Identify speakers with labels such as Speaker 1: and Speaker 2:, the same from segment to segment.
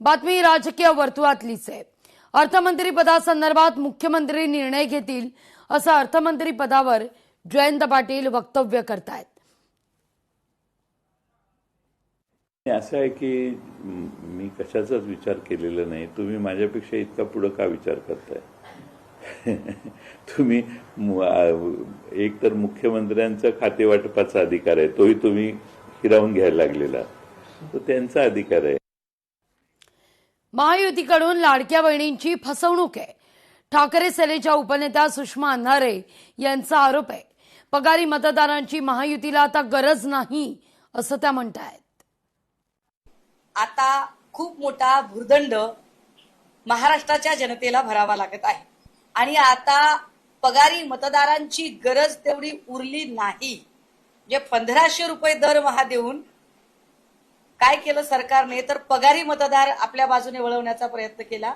Speaker 1: बातमी राजकीय वर्तुळातलीच आहे। अर्थमंत्री पदासंदर्भात मुख्यमंत्री निर्णय घेतील असं अर्थमंत्री पदावर जयंत पाटील वक्तव्य करतायत।
Speaker 2: असं आहे की मी कशाचाच विचार केलेला नाही। तुम्ही माझ्यापेक्षा इतका पुढे का विचार करताय? तुम्ही एक तर मुख्यमंत्र्यांचा खाते वाटपाचा अधिकार आहे, तोही तुम्ही हिरावून घ्यायला लागलेला, तो त्यांचा अधिकार आहे।
Speaker 1: महायुतीकडून लाडक्या बहिणींची फसवणूक आहे। ठाकरे सेनेच्या उपनेत्या सुषमा अंधारे यांचा आरोप आहे। पगारी मतदारांची महायुतीला आता गरज नाही असं त्या म्हणतायत।
Speaker 3: आता खूप मोठा भुर्दंड महाराष्ट्राच्या जनतेला भरावा लागत आहे आणि आता पगारी मतदारांची गरज तेवढी उरली नाही। जे 1500 रुपये दरमहा देऊन काय केलं सरकारने, तर पगारी मतदार आपल्या बाजूने वळवण्याचा प्रयत्न केला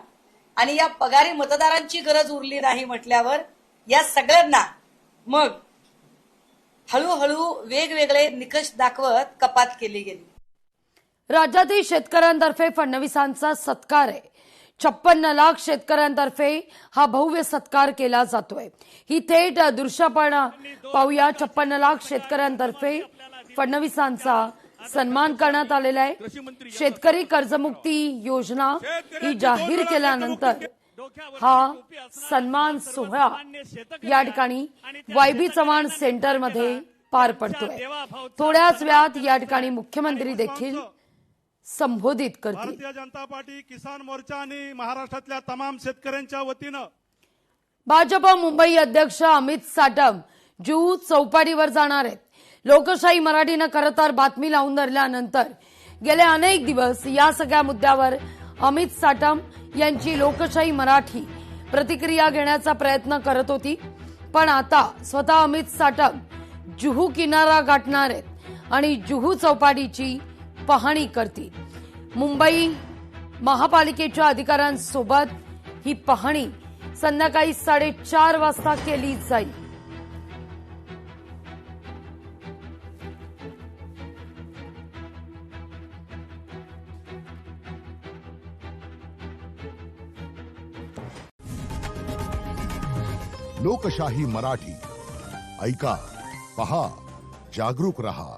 Speaker 3: आणि या पगारी मतदारांची गरज उरली नाही म्हटल्यावर या सगळ्यांना मग हळूहळू वेगवेगळे निकष दाखवत कपात केली गेली।
Speaker 1: राज्यातील शेतकऱ्यांतर्फे फडणवीसांचा सत्कार आहे। 56 लाख शेतकऱ्यांतर्फे हा भव्य सत्कार केला जातोय। ही थेट दृश्य पाहूया। 56 लाख शेतकऱ्यांतर्फे फडणवीसांचा सन्मान करण्यात आलेला आहे। शेतकरी कर्जमुक्ती योजना ही जाहीर केल्यानंतर हा सन्मान सोहळा या ठिकाणी वायबी चव्हाण सेंटरमध्ये पार पडतोय। थोड्याच वेळात या ठिकाणी मुख्यमंत्री देखील संबोधित करतील।
Speaker 4: भारतीय जनता पार्टी किसान मोर्चा आणि महाराष्ट्रातल्या तमाम शेतकऱ्यांच्या वतीनं
Speaker 1: भाजप मुंबई अध्यक्ष अमित साटम जुहू चौपाटीवर जाणार आहेत। लोकशाही मराठीनं खरं तर बातमी लावून धरल्यानंतर गेले अनेक दिवस या सगळ्या मुद्द्यावर अमित साटम यांची लोकशाही मराठी प्रतिक्रिया घेण्याचा प्रयत्न करत होती, पण आता स्वतः अमित साटम जुहू किनारा गाठणार आहेत आणि जुहू चौपाटीची पाहणी करतील। मुंबई महापालिकेच्या अधिकाऱ्यांसोबत ही पाहणी संध्याकाळी 4:30 वाजता केली जाईल।
Speaker 5: लोकशाही मराठी ऐका, पहा, जागरूक रहा।